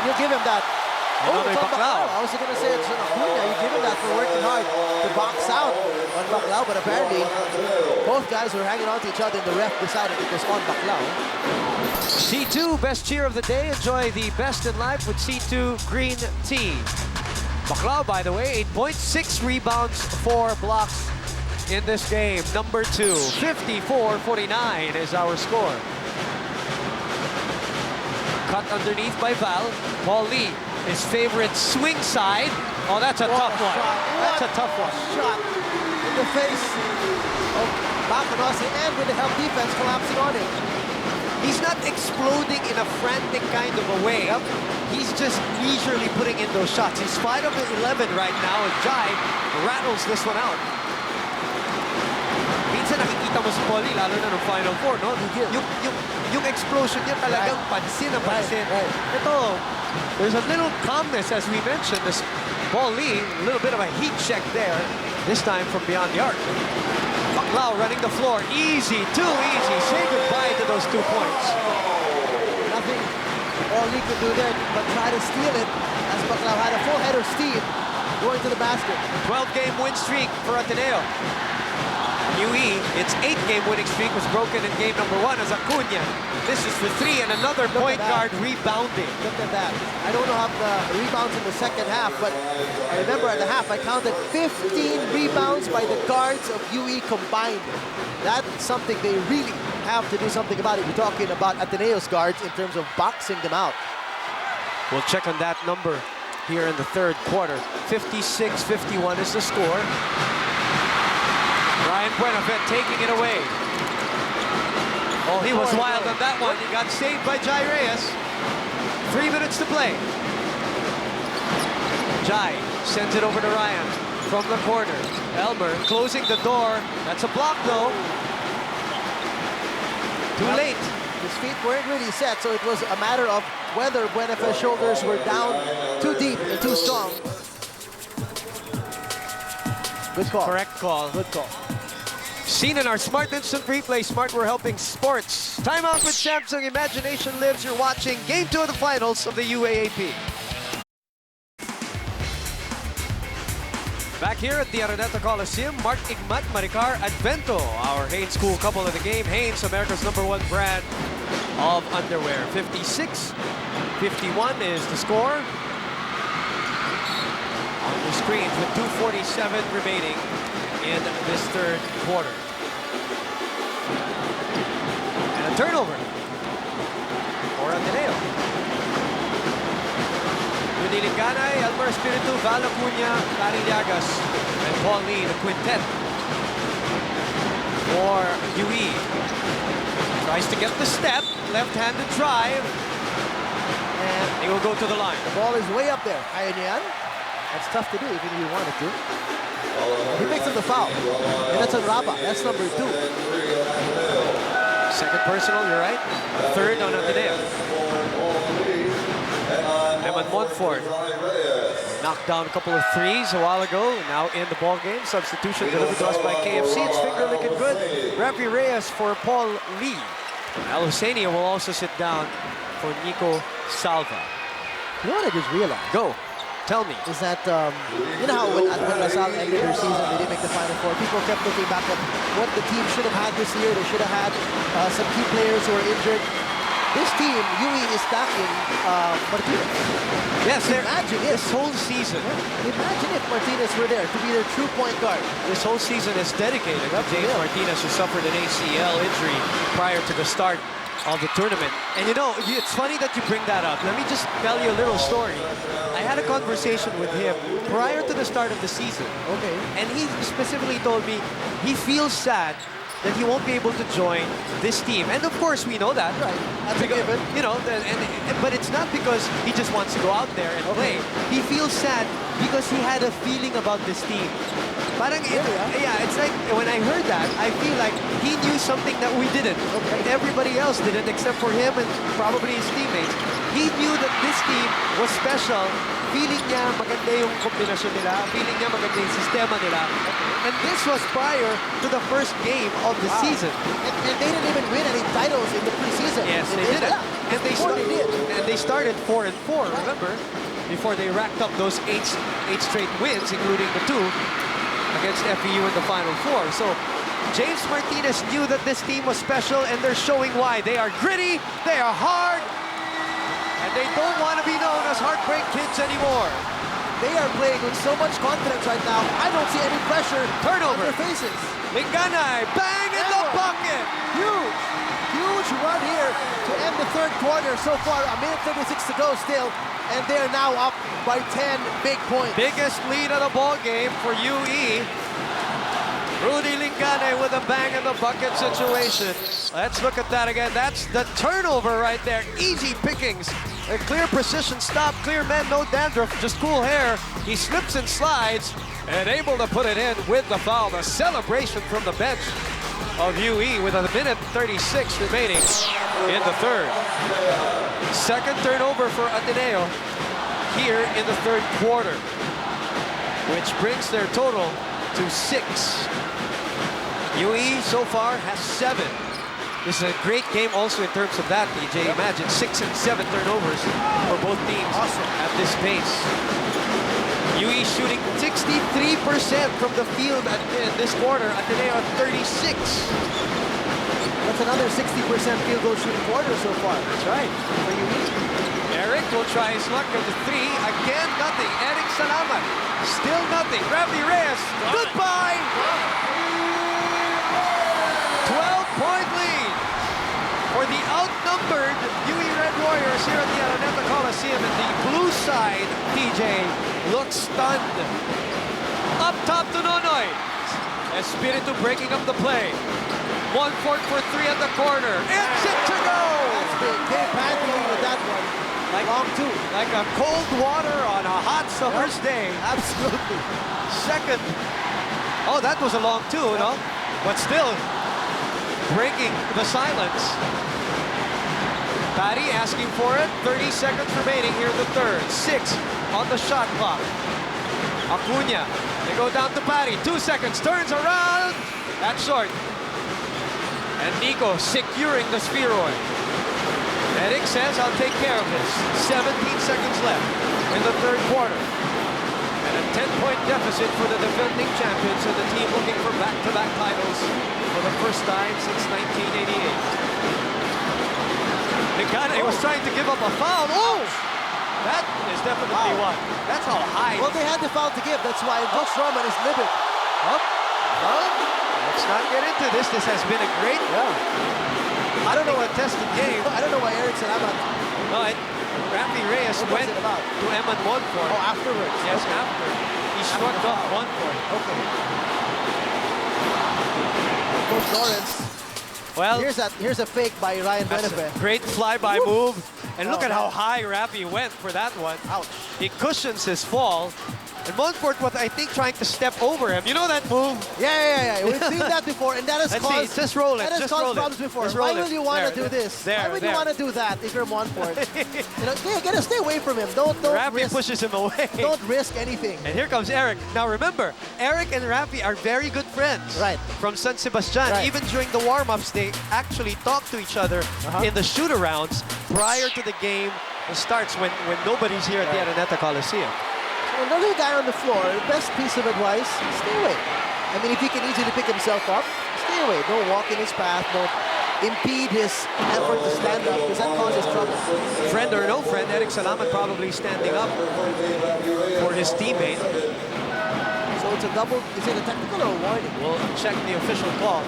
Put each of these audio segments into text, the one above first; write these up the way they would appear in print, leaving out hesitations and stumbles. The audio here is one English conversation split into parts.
you give him that. Oh, It's on Baclao. I was going to say it's on Acuna. You give him that for working hard to box out on Baclao, but apparently both guys were hanging on to each other and the ref decided it was on Baclao. C2, best cheer of the day. Enjoy the best in life with C2 Green Tea. Baclao, by the way, 8.6 rebounds, 4 blocks in this game. Number 2, 54-49 is our score. Cut underneath by Val. Paul Lee, his favorite swing side. Oh, that's a tough one. That's a tough one. Shot in the face of Bacanossi and with the help defense collapsing on him. He's not exploding in a frantic kind of a way. Yep. He's just leisurely putting in those shots. He's 5 of 11 right now, and Jai rattles this one out. Minsan nakikita mo si Paulie, lalo na ng Final Four, no? Yung explosion niya talagang pansin na pansin. Right. Ito, there's a little calmness, as we mentioned. This Paulie, a little bit of a heat check there, this time from beyond the arc. Baclao running the floor, easy, too easy. Say goodbye to those 2 points. Nothing all he could do there but try to steal it as Baclao had a full head of steam going to the basket. 12-game win streak for Ateneo. UE, its 8-game winning streak was broken in game number 1 as Acuna. This is for 3 and another point guard rebounding. Look at that. I don't know how the rebounds in the second half, but I remember at the half I counted 15 rebounds by the guards of UE combined. That's something they really have to do something about it. We're talking about Ateneo's guards in terms of boxing them out. We'll check on that number here in the third quarter. 56-51 is the score. Ryan Buenafet taking it away. Oh, he was wild on that one. He got saved by Jai Reyes. 3 minutes to play. Jai sends it over to Ryan from the corner. Elmer closing the door. That's a block, though. Too late. His feet weren't really set, so it was a matter of whether Buenafet's shoulders were down too deep and too strong. Good call. Correct call. Good call. Seen in our Smart Instant Replay. Smart, we're helping sports. Timeout with Samsung. Imagination lives. You're watching Game 2 of the finals of the UAAP. Back here at the Araneta Coliseum, Mark Igmat, Maricar Advento, our Hanes School couple of the game. Hanes, America's #1 brand of underwear. 56-51 is the score. On the screens with 2:47 remaining in this third quarter. And a turnover for Ateneo. Rudy Ganay, Elmer Espiritu, Val Acuna, Larry Llagas, and Paul Lee, the quintet for UE. Tries to get the step, left-handed drive, and he will go to the line. The ball is way up there. Kaya niya yan? That's tough to do, even if you wanted to. He picks up the foul. And that's on Raba. That's number 2. Second personal, you're right. Third on Ateneo. Eman Montfort knocked down a couple of threes a while ago. Now in the ball game. Substitution delivered to us by KFC. It's finger looking good. Rafi Reyes for Paul Lee. Al Husseini will also sit down for Nico Salva. You know what I just realized? Go. Tell me. Is that, you know how when LaSalle ended their season, they didn't make the Final Four, people kept looking back at what the team should have had this year. They should have had some key players who are injured. This team, UE, is stacking Martinez. Yes, imagine this whole season. Imagine if Martinez were there to be their true point guard. This whole season is dedicated to James Martinez, who suffered an ACL injury prior to the start of the tournament. And you know, it's funny that you bring that up. Let me just tell you a little story. I had a conversation with him prior to the start of the season. Okay. And he specifically told me he feels sad that he won't be able to join this team. And of course, we know that. Right. That's a given. You know, but it's not because he just wants to go out there and play. He feels sad because he had a feeling about this team. Parang yeah, it's like when I heard that, I feel like he knew something that we didn't. Okay. And everybody else didn't except for him and probably his teammates. He knew that this team was special. Feeling niya maganda yung kombinasyon nila. Feeling niya maganda yung sistema nila. And this was prior to the first game of the season. And they didn't even win any titles in the preseason. Yes, they didn't. And they, Before they did. and they started 4-4, remember? Before they racked up those eight straight wins, including the 2 against FEU in the Final Four. So James Martinez knew that this team was special, and they're showing why. They are gritty, they are hard, and they don't want to be known as Heartbreak Kids anymore. They are playing with so much confidence right now. I don't see any pressure Turnover. on their faces. Linganay, bang in the bucket! Huge run here to end the third quarter. So far, a minute 36 to go still, and they're now up by 10 big points. Biggest lead of the ball game for UE. Rudy Linganay with a bang in the bucket situation. Let's look at that again. That's the turnover right there. Easy pickings. A clear precision stop, clear man, no dandruff, just cool hair. He slips and slides and able to put it in with the foul. The celebration from the bench of UE with a minute 36 remaining in the third. Second turnover for Ateneo here in the third quarter, which brings their total to 6. UE so far has 7. This is a great game also in terms of that, DJ. Imagine 6 and 7 turnovers for both teams at this pace. UE shooting 63% from the field in this quarter. Ateneo at 36. That's another 60% field goal shooting quarter so far. That's right. For UE. Eric will try his luck at the 3. Again, nothing. Eric Salamat. Still nothing. Rafi Reyes. Goodbye. 12-point lead for the outnumbered UE Red Warriors here at the Araneta Coliseum. And the blue side, DJ, looks stunned. Up top to Nonoy. Espiritu breaking up the play. Montfort for 3 at the corner. It's it to go! That's big. Came panting with that one. Like, long 2. Like a cold water on a hot summer's day. Absolutely. Second. Oh, that was a long 2, no? But still, breaking the silence. Patty asking for it. 30 seconds remaining here in the third. 6 on the shot clock. Acuna. They go down to Patty. 2 seconds. Turns around. That's short. And Nico securing the spheroid. Eric says, I'll take care of this. 17 seconds left in the third quarter. And a 10-point deficit for the defending champions and the team looking for back-to-back titles for the first time since 1988. Linganay was trying to give up a foul. Oh! That is definitely one. That's how high. Well, they had the foul to give. That's why Bush Roman is livid. Well, let's not get into this. This has been a great, I don't know, a tested game. I don't know why Eric Salamat. No, Rafi Reyes went to Eman Montfort. Oh, afterwards. Yes, after. He shrugged off Montfort. Okay. Coach Lawrence. Well, here's a fake by Ryan Benefe. Great flyby move. And look at how high Rafi went for that one. Ouch. He cushions his fall. And Montfort was, I think, trying to step over him. You know that move? Yeah. We've seen that before, and that has Let's caused, see, just roll it. that has Just caused roll problems it. before. Just roll Why it. will you want to There, do this? there, Why would you there. want to do that if you're Montfort? You know, you gotta stay away from him. Don't Rafi risk. pushes him away. Don't risk anything. And here comes Eric. Now remember, Eric and Rafi are very good friends. Right. From San Sebastian. Right. Even during the warm-ups, they actually talk to each other in the shoot-arounds prior to the game starts when nobody's here at the Araneta Coliseum. So another guy on the floor, the best piece of advice, stay away. I mean, if he can easily pick himself up, stay away. Don't walk in his path. Don't impede his effort to stand up because that causes trouble. Friend or no friend, Eric Salamat probably standing up for his teammate. So it's a double, is it a technical or a warning? We'll check the official call.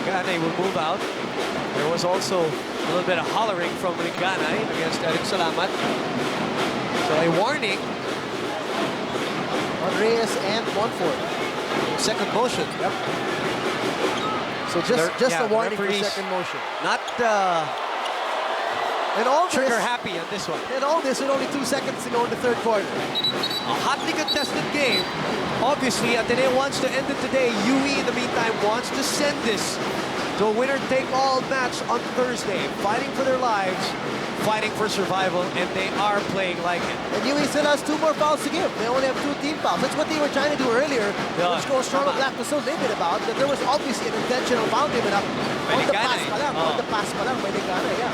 Linganay will move out. There was also a little bit of hollering from Linganay against Eric Salamat. So a warning On Reyes and Montfort. second motion. Yep. So just a warning for referees second motion. Not And all trigger this, happy on this one. and all this with only 2 seconds to go in the third quarter. A hotly contested game. Obviously, Ateneo wants to end it today. UE, in the meantime, wants to send this to a winner-take-all match on Thursday, fighting for their lives, fighting for survival, and they are playing like it. And UE still has 2 more fouls to give. They only have 2 team fouls. That's what they were trying to do earlier, Yeah. which Coach Ronald Black was so livid about, that there was obviously an intentional foul given up on the pass pa lang. On the pass pa lang, may Ligana, yeah.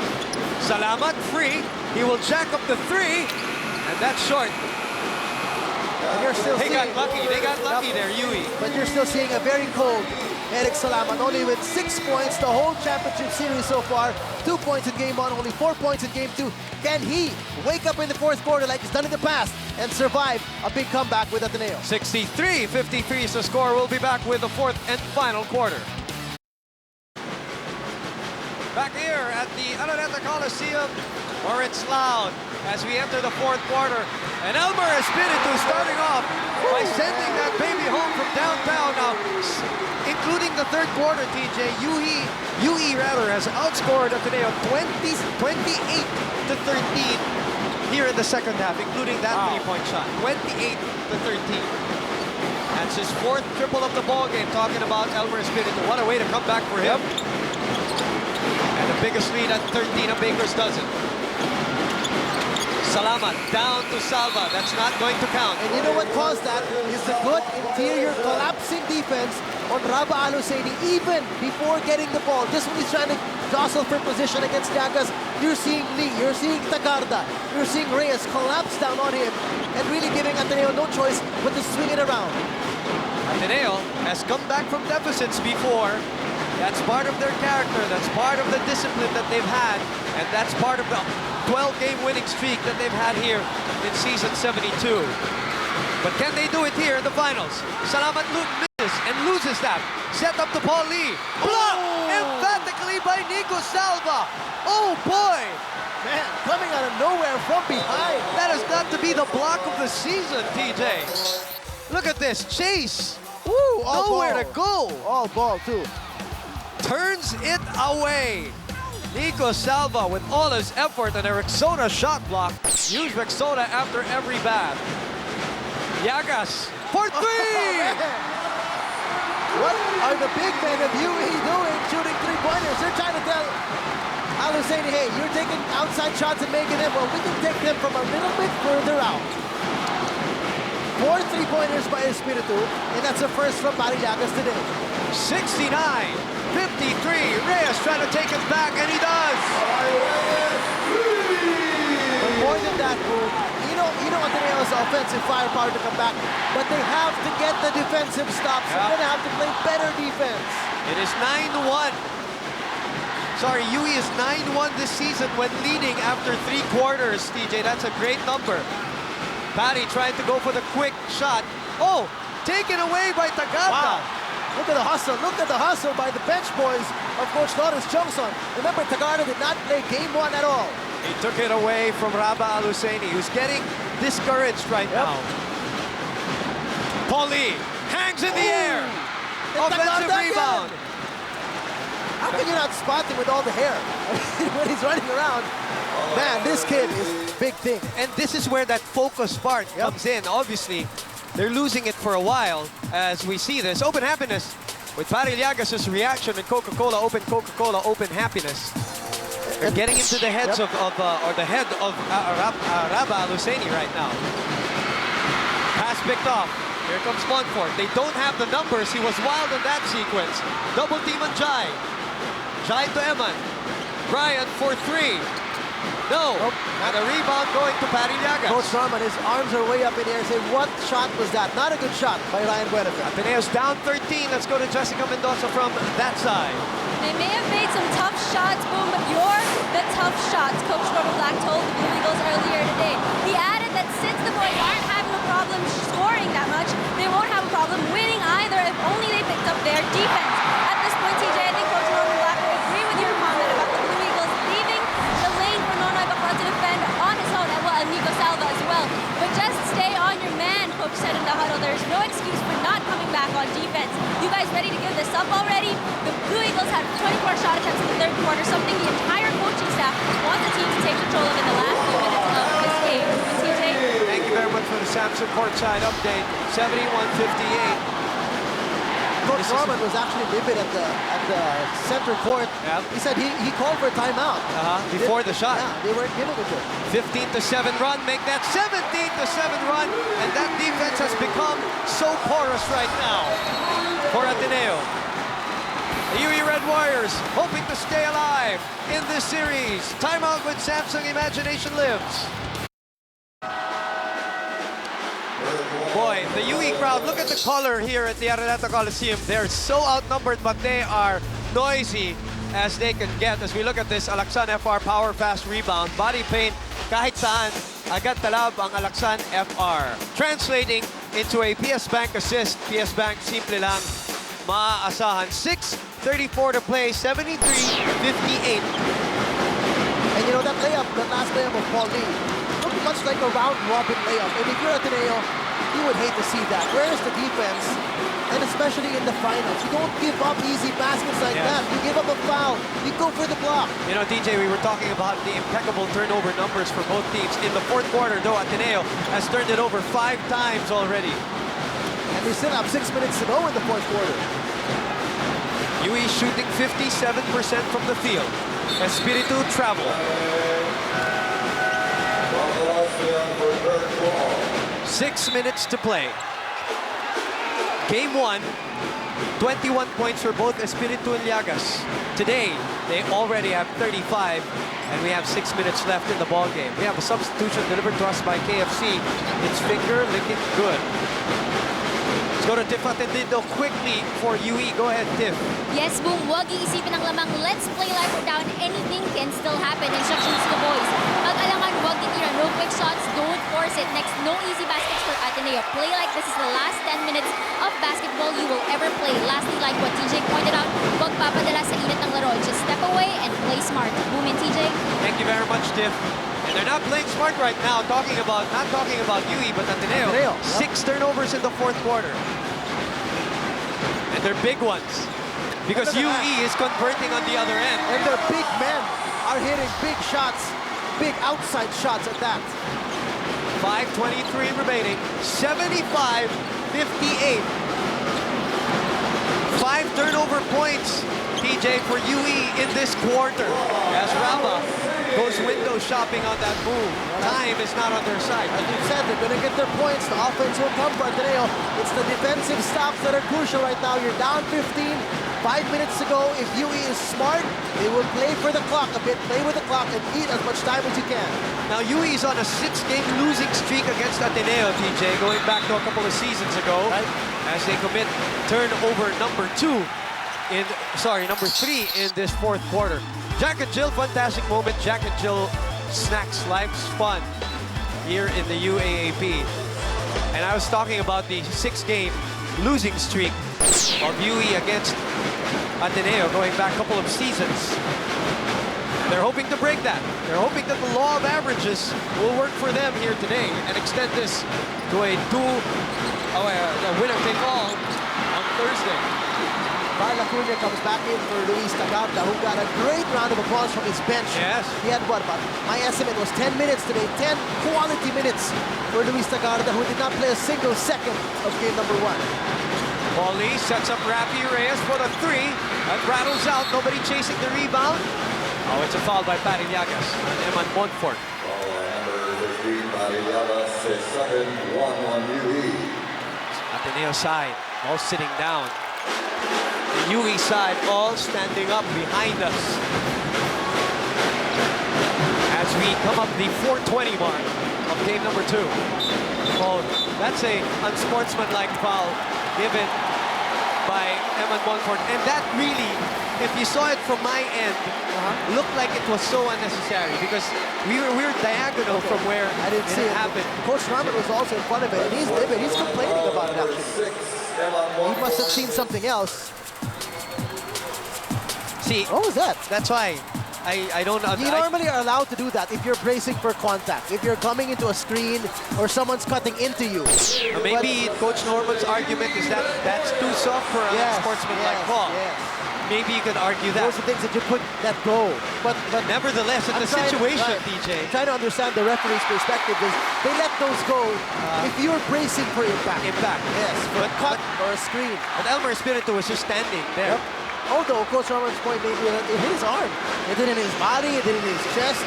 Salamat free. He will jack up the 3, and that's short. And you're still They seeing, got lucky. They got lucky there, Yui. but you're still seeing a very cold Eric Salamat, only with 6 points the whole championship series so far. 2 points in game 1, only 4 points in game 2. Can he wake up in the 4th quarter like he's done in the past and survive a big comeback with Ateneo? 63-53 is the score. We'll be back with the 4th and final quarter. Back here at the Araneta Coliseum, where it's loud as we enter the 4th quarter. And Elmer Espiritu starting off by sending that baby home from downtown. Now, including the 3rd quarter, TJ, UE has outscored Ateneo 28-13 here in the 2nd half, including that 3-point shot. 28-13. That's his 4th triple of the ball game. Talking about Elmer Espiritu. What a way to come back for him. And the biggest lead at 13 of Baker's dozen. Salamat down to Salva. That's not going to count. And you know what caused that? Is the good interior collapsing defense on Raba Al-Husseini even before getting the ball. Just when he's trying to jostle for position against Llagas, you're seeing Lee, you're seeing Tagarda, you're seeing Reyes collapse down on him and really giving Ateneo no choice but to swing it around. Ateneo has come back from deficits before. That's part of their character. That's part of the discipline that they've had. And that's part of the 12-game winning streak that they've had here in season 72. But can they do it here in the finals? Salamat misses and loses that. Set up to Paul Lee. Blocked emphatically by Nico Salva. Oh boy! Man, coming out of nowhere from behind. That has got to be the block of the season, TJ. Look at this chase. Woo, Nowhere to go. All ball, too. Turns it away. Nico Salva with all his effort and a Rexona shot block. Use Rexona after every bat. Llagas for 3! What are the big men of UE doing shooting 3-pointers? They're trying to tell Al-Husseini, hey, you're taking outside shots and making them. Well, we can take them from a little bit further out. 4 3-pointers by Espiritu, and that's the first from Barry Llagas today. 69-53. Reyes trying to take it back, and he does. But more than that, Boom, you know Ateneo's offensive firepower to come back, but they have to get the defensive stops. They're going to have to play better defense. It is 9-1. Sorry, UE is 9-1 this season when leading after 3 quarters, TJ. That's a great number. Patty trying to go for the quick shot. Oh, taken away by Tagarda. Wow. Look at the hustle. Look at the hustle by the bench boys of Coach Lawrence Chongson. Remember, Tagarda did not play game 1 at all. He took it away from Raba Al-Husseini, who's getting discouraged right now. Paul Lee hangs in the air. Offensive rebound. How can you not spot him with all the hair when he's running around? Man, this kid is big thing. And this is where that focus part comes in. Obviously, they're losing it for a while as we see this. Open Happiness with Patty Llagas' reaction and Coca-Cola, Open Happiness. They're getting into the heads or the head of Raba Al-Husseini right now. Pass picked off. Here comes Montfort. They don't have the numbers. He was wild in that sequence. Double team on Jai. Jai to Eman. Brian for 3. No. And a rebound going to Patty Llagas. Coach Norman, his arms are way up in the air. Say, what shot was that? Not a good shot by Ryan Buenafe. Ateneo's down 13. Let's go to Jessica Mendoza from that side. They may have made some tough shots, Boom, but you're the tough shots, Coach Norman Black told the Blue Eagles earlier today. He added that since the boys aren't having a problem scoring that much, they won't have a problem winning either if only they picked up their defense. At this point, TJ, I think Coach Norman Black will agree with your comment about the Blue Eagles leaving the lane for Nonoy Baclaran to defend on his own, and Nico Salva as well. But just stay on your man, Coach said in the huddle. There's no excuse for not coming back on defense. You guys ready to give this up already? The Blue Eagles had 24 shot attempts in the 3rd quarter, something the entire coaching staff wants the team to take control of in the last few minutes of this game. TJ? Thank you very much for the Samsung courtside update. 71-58. Coach Norman was actually livid at the center court. Yep. He said he called for a timeout. Before the shot. Yeah, they weren't giving it to him. 15-7 run, make that 17-7 run, and that defense has become so porous right now for Ateneo. The UE Red Warriors hoping to stay alive in this series. Timeout with Samsung Imagination Lives. Boy, the UE crowd, look at the color here at the Araneta Coliseum. They're so outnumbered, but they are noisy as they can get. As we look at this, Alaksan FR power fast rebound. Body paint, kahit saan, agad talab ang Alaksan FR. Translating into a PS Bank assist. PS Bank, simple lang, maaasahan. 6:34 to play, 73-58. And you know that layup, that last layup of Paul Lee, looked much like a round-robin layup. And if you're Ateneo, you would hate to see that. Where is the defense? And especially in the finals, you don't give up easy baskets like that. You give up a foul, you go for the block. You know, DJ, we were talking about the impeccable turnover numbers for both teams. In the fourth quarter, though, Ateneo has turned it over 5 times already. And they still have 6 minutes to go in the fourth quarter. UE shooting 57% from the field. Espiritu travel. 6 minutes to play. Game 1, 21 points for both Espiritu and Llagas. Today, they already have 35, and we have 6 minutes left in the ball game. We have a substitution delivered to us by KFC. It's finger licking good. Let's go to Tiff Atendido quickly for UE. Go ahead, Tiff. Yes, Boom. Huwag iisipin ng lamang, let's play like we're down. Anything can still happen. Instructions to boys. Pag-alangan, huwag titira. No quick shots. Don't force it. Next, no easy baskets for Ateneo. Play like this is the last 10 minutes of basketball you will ever play. Lastly, like what TJ pointed out, huwag papadala sa init ng laro. Just step away and play smart. Boom and TJ. Thank you very much, Tiff. And they're not playing smart right now, not talking about UE, but Ateneo. 6 turnovers in the fourth quarter. And they're big ones. Because UE is converting on the other end. And their big men are hitting big shots, big outside shots at that. 5:23 remaining, 75-58. 5 turnover points, TJ, for UE in this quarter. As Rama goes window shopping on that move. Time is not on their side. As you said, they're going to get their points. The offense will come for Ateneo. It's the defensive stops that are crucial right now. You're down 15. 5 minutes to go. If UE is smart, they will play for the clock a bit, play with the clock, and eat as much time as you can. Now, UE is on a 6-game losing streak against Ateneo, TJ, going back to a couple of seasons ago, as they commit turnover number 3 in this fourth quarter. Jack and Jill, fantastic moment. Jack and Jill snacks life's fun here in the UAAP. And I was talking about the 6-game losing streak of UE against Ateneo going back a couple of seasons. They're hoping to break that. They're hoping that the law of averages will work for them here today and extend this to a winner-take-all on Thursday. Val Acuna comes back in for Luis Tagarda, who got a great round of applause from his bench. Yes. He had what, about, my estimate was 10 minutes today, 10 quality minutes for Luis Tagarda, who did not play a single second of game number 1. Paul Lee sets up Rafi Reyes for the 3. That rattles out, nobody chasing the rebound. Oh, it's a foul by Patty Llagas on Eman Montfort. Ateneo side, all sitting down. The UE side all standing up behind us. As we come up the 4:20 mark of game number 2. Oh, that's a unsportsmanlike foul given by Eman Montfort. And that really, if you saw it from my end, looked like it was so unnecessary because we were diagonal from where I didn't see it happened. Coach Norman was also in front of it, and he's livid. He's complaining about it, actually. He must have seen something else. See, What was that? that's why I don't know. You normally are allowed to do that if you're bracing for contact. If you're coming into a screen or someone's cutting into you. Maybe Coach Norman's argument is that that's too soft for a sportsmanlike call. Yes. maybe you could argue that. Those are things that you put that go. But Nevertheless, in I'm the trying- situation, right. DJ, I'm trying to understand the referee's perspective is they let those go if you're bracing for impact. Yes, for a cut or a screen. but Elmer Espiritu was just standing there. Yep. Although Coach Roman's point maybe it hit his arm. It did in his body, it did in his chest.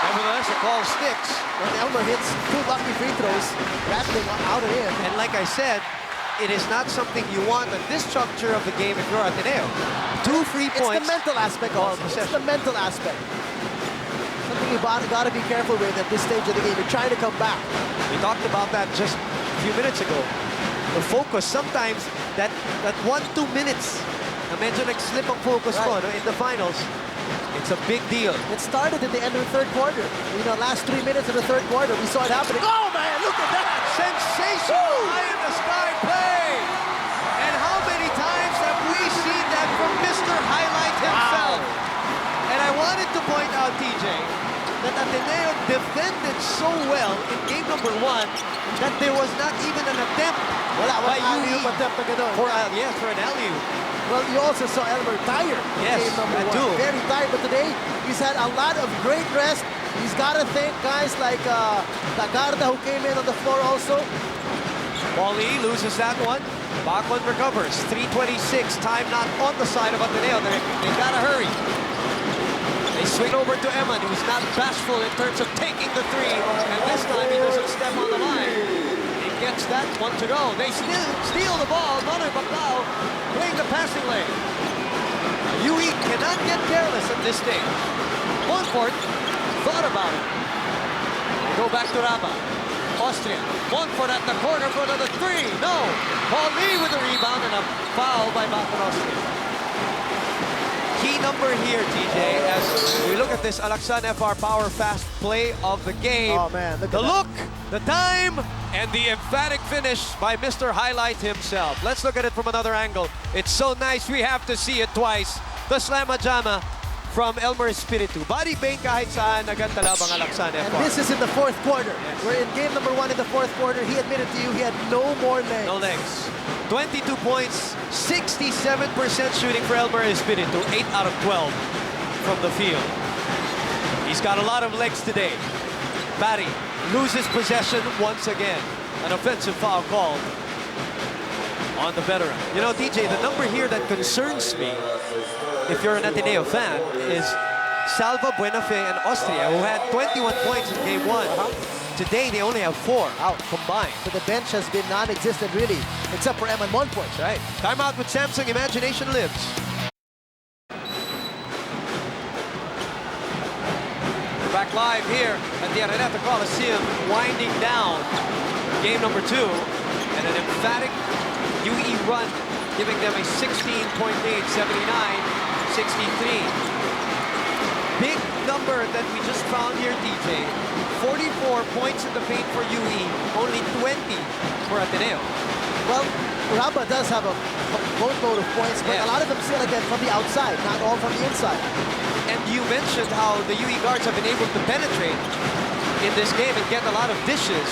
Nevertheless, the call sticks. When Elmer hits 2 lucky free throws, rattling out and in. And like I said, it is not something you want at this juncture of the game if you're Ateneo. 2 free It's points. the mental aspect Ball also. It's possession. the mental aspect. Something you gotta be careful with at this stage of the game. You're trying to come back. We talked about that just a few minutes ago. The focus, sometimes that 1-2 minutes na medyo nag-slip ang focus mo no, in the finals, it's a big deal. It started at the end of the third quarter. You know, last 3 minutes of the third quarter, we saw it happening. Oh man, look at that! Sensational high in the sky play! And how many times have we seen that from Mr. Highlight himself? And I wanted to point out, TJ, that Ateneo defended so well in game number 1 that there was not even an attempt by UE attempt na ganun. for an alley-oop. Well, you also saw Elmer tired in Yes, game number that 1. too. Very tired, but today he's had a lot of great rest. He's got to thank guys like Tagarda who came in on the floor also. Paulie loses that one. Bacon recovers. 3:26. Time not on the side of Ateneo. They gotta hurry. They swing over to Eman, who's not bashful in terms of taking the 3. And this time he doesn't step on the line. He gets that one to go. They steal the ball. Manoy Baclao playing the passing lane. UE cannot get careless at this stage. Montfort thought about it. They go back to Raba. Austria. Montfort at the corner for another 3. No. Paul Lee with the rebound and a foul by Bacon Austria. Key number here, TJ, as we look at this Alaksan FR Power Fast play of the game. Oh man, look The at that. look, the time, and the emphatic finish by Mr. Highlight himself. Let's look at it from another angle. It's so nice we have to see it twice. The Slamma Jama from Elmer Espiritu. Body bang kahit saan nagantalabang Alaksan And FR. this is in the fourth quarter. We're in game number 1 in the fourth quarter. He admitted to you he had no more legs. No legs. 22 points, 67% shooting for Elmer Espiritu, 8 out of 12 from the field. He's got a lot of legs today. Barry loses possession once again. An offensive foul called on the veteran. You know, DJ, the number here that concerns me, if you're an Ateneo fan, is Salva Buenafe and Austria, who had 21 points in game 1. Today, they only have 4 out combined. So the bench has been non-existent really, except for Eman Montfort. Right. Timeout with Samsung. Imagination lives. We're back live here at the Araneta Coliseum, winding down game number 2. And an emphatic UE run, giving them a 16-point lead, 79-63. Big number that we just found here, DJ. 44 points in the paint for UE, only 20 for Ateneo. Well, Raba does have a boatload of points, but Yes. a lot of them still again from the outside, not all from the inside. And you mentioned how the UE guards have been able to penetrate in this game and get a lot of dishes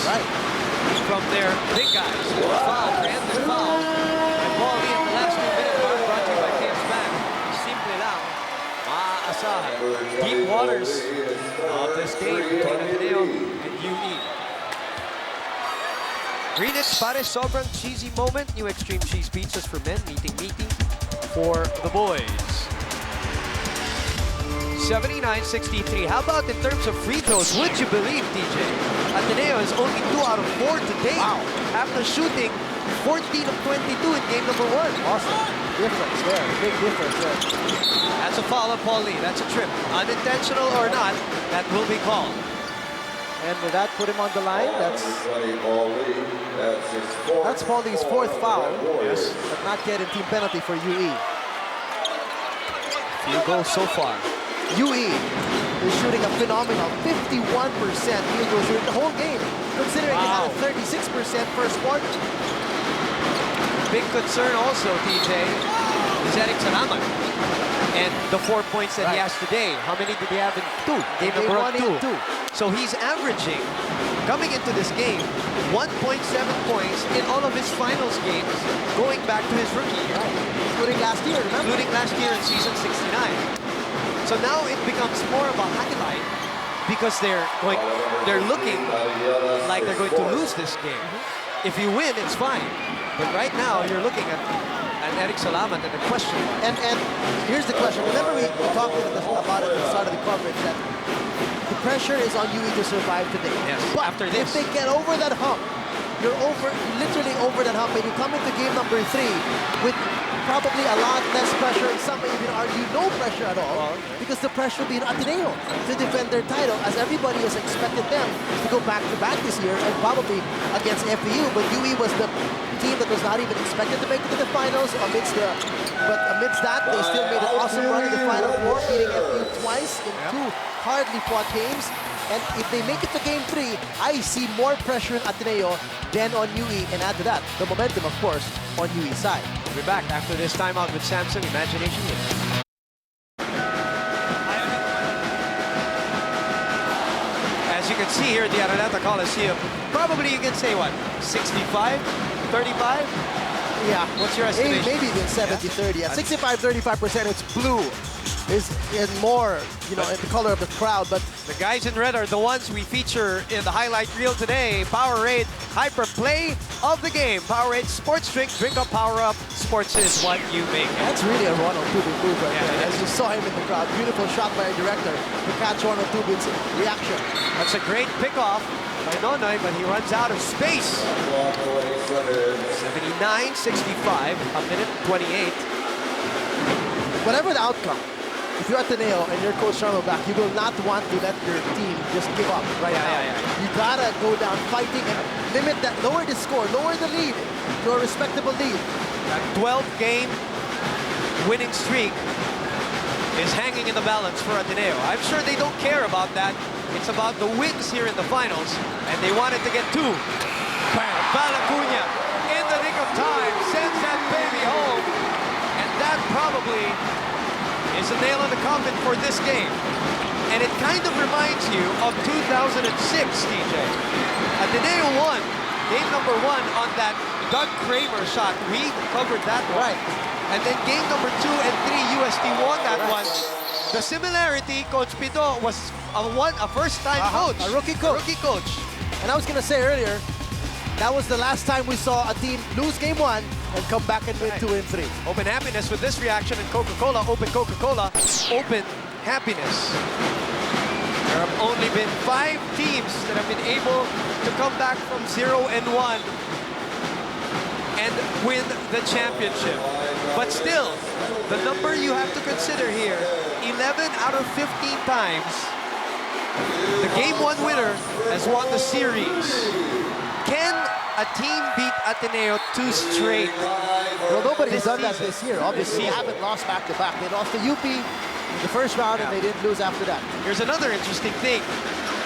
from their big guys. Foul, preemptive foul. And ball in the last 2 minutes brought to you by KS Bank. Simple lang, maaasahan. Deep waters of this game between Ateneo and UE. Greenwich Pares, sobrang cheesy moment. New extreme cheese pizzas for men. Meeting for the boys. 79-63. How about in terms of free throws? Would you believe, DJ? Ateneo is only 2 out of 4 today. Wow. After shooting 14 of 22 in game number 1. Awesome. Difference there, big difference there. That's a foul of Paul Lee. That's a trip. Unintentional or not, that will be called. And with that, put him on the line. That's Paul Lee's 4th foul. Yes. But not yet in team penalty for UE. Few goals so far. UE is shooting a phenomenal 51% field goal shooting the whole game, considering he had a 36% first quarter. Big concern also, TJ, is Eric Salamat. And the 4 points that he has today. How many did he have in game number 1 and 2? So he's averaging, coming into this game, 1.7 points in all of his finals games going back to his rookie year. including last year, remember? Including last year in season 69. So now it becomes more of a highlight because they're looking like they're going to lose this game. If you win, it's fine. But right now, you're looking at Eric Salamat and the question mark. And here's the question. Remember we talked about it at the start of the coverage that the pressure is on UE to survive today. Yes. But After if this, they get over that hump, you're literally over that hump, and you come into game number 3 with probably a lot less pressure, and some may even argue no pressure at all, because the pressure will be in Ateneo to defend their title, as everybody has expected them to go back-to-back this year, and probably against FEU, but UE was the team that was not even expected to make it to the finals. Amidst that, they still made an awesome run in the Final Four, beating FEU twice in 2 hardly fought games. And if they make it to game 3, I see more pressure in Ateneo than on UE. And add to that, the momentum, of course, on UE's side. we'll be back after this timeout with Samsung Imagination League. As you can see here at the Araneta Coliseum, probably you can say what, 65, 35? Yeah. What's your estimation? Maybe even 70-30. At 65-35%, it's blue. Is more, in the color of the crowd, but The guys in red are the ones we feature in the highlight reel today. Powerade Hyper Play of the game. Powerade Sports Drink. Drink up, power up. Sports is what you make it. that's really a Ronald Tubin move right Yeah, there. it As you saw him in the crowd, beautiful shot by a director to catch Ronald Tubin's reaction. That's a great pickoff by Nonoy, but he runs out of space. 79-65, a minute 28. Whatever the outcome, if you're Ateneo and you're Coach Sharma back, you will not want to let your team just give up right now. You gotta go down fighting and limit that, lower the score, lower the lead to a respectable lead. That 12-game winning streak is hanging in the balance for Ateneo. I'm sure they don't care about that. It's about the wins here in the finals, and they wanted to get 2. Bam! Balacuña, in the nick of time, sends that baby home, and that probably is a nail in the coffin for this game. And it kind of reminds you of 2006, DJ. Ateneo won game number 1 on that Doug Kramer shot. We covered that one. Right. And then game number 2 and 3, UST won that one. The similarity, Coach Pito was a first-time coach. A rookie coach. Rookie coach. And I was gonna say earlier, that was the last time we saw a team lose game 1 and come back and win 2 and 3. Open happiness with this reaction in Coca-Cola. Open Coca-Cola. Open happiness. There have only been 5 teams that have been able to come back from 0 and 1 and win the championship. But still, the number you have to consider here, 11 out of 15 times, the game 1 winner has won the series. Can a team beat Ateneo 2 straight? Well, nobody's done that season. this year. Obviously, they haven't lost back-to-back. They lost to UP in the first round, and they didn't lose after that. Here's another interesting thing.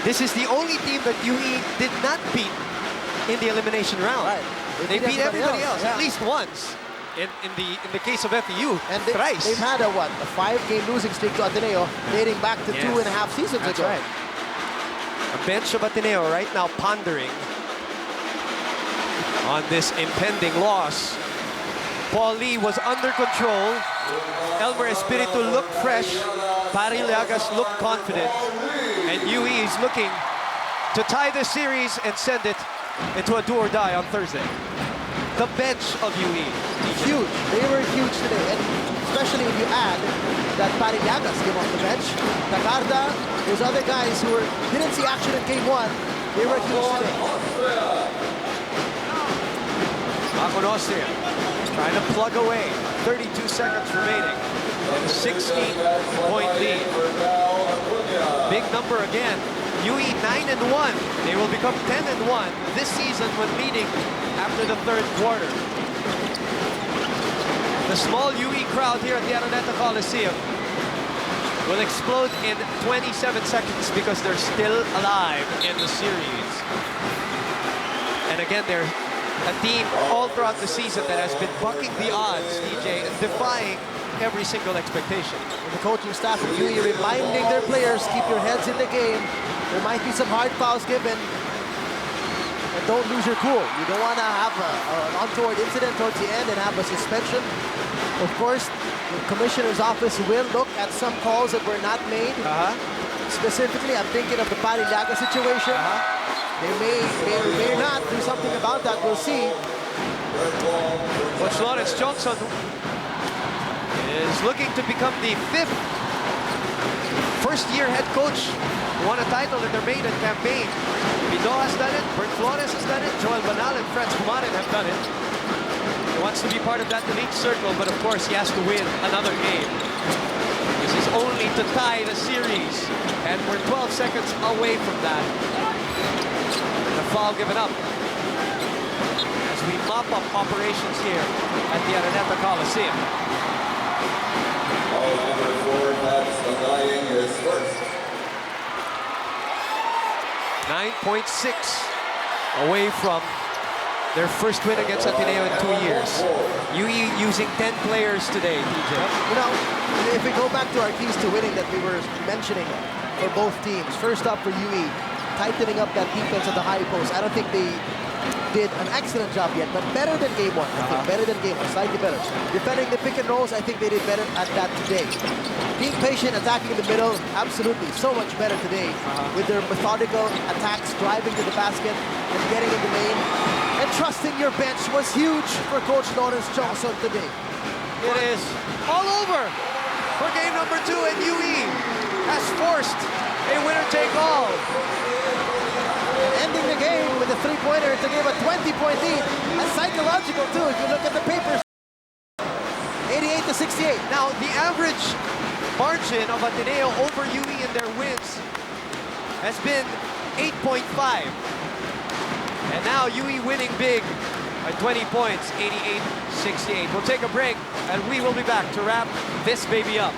This is the only team that UE did not beat in the elimination round. Right. They beat everybody else yeah. at least once. In the case of FEU, And thrice. they've had a 5-game losing streak to Ateneo dating back to 2.5 seasons That's ago. right. A bench of Ateneo right now pondering on this impending loss. Paul Lee was under control. Elmer Espiritu looked fresh. Pari Llagas looked confident. And UE is looking to tie the series and send it into a do or die on Thursday. The bench of UE. Huge. They were huge today. And especially if you add that Pari Llagas came off the bench. Tacarda, those other guys who didn't see action in game 1, they were huge today. Akon Austria trying to plug away. 32 seconds remaining. And a 16-point lead. Big number again. UE 9-1. They will become 10-1 this season when leading after the 3rd quarter. The small UE crowd here at the Araneta Coliseum will explode in 27 seconds because they're still alive in the series. And again, they're a team all throughout the season that has been bucking the odds, DJ, and defying every single expectation. And the coaching staff of UE reminding their players, keep your heads in the game. There might be some hard fouls given. And don't lose your cool. You don't want to have an untoward incident towards the end and have a suspension. Of course, the commissioner's office will look at some calls that were not made. Specifically, I'm thinking of the Parilaga situation. They may or may not do something about that. We'll see. Coach Lawrence Johnson is looking to become the 5th first-year head coach who won a title in their maiden campaign. Pido has done it, Bert Flores has done it, Joel Banal and Franz Kumarin have done it. He wants to be part of that elite circle, but of course he has to win another game. This is only to tie the series, and we're 12 seconds away from that. The foul given up as we mop up operations here at the Araneta Coliseum. All number 4, Max Langaying is first. 9.6 away from their first win against Ateneo in 2 years. UE using 10 players today, TJ. You know, if we go back to our keys to winning that we were mentioning for both teams. First up for UE, tightening up that defense at the high post. I don't think they did an excellent job yet, but better than game one. I think better than game one, slightly better. Defending the pick and rolls, I think they did better at that today. Being patient, attacking in the middle, absolutely, so much better today with their methodical attacks, driving to the basket and getting in the lane. And trusting your bench was huge for Coach Lawrence Johnson today. It is all over for game number 2, and UE has forced a winner-take-all. Ending the game with a three-pointer to give a 20-point lead. That's psychological too, if you look at the papers. 88-68. Now, the average margin of Ateneo over UE in their wins has been 8.5. And now UE winning big by 20 points, 88-68. We'll take a break, and we will be back to wrap this baby up.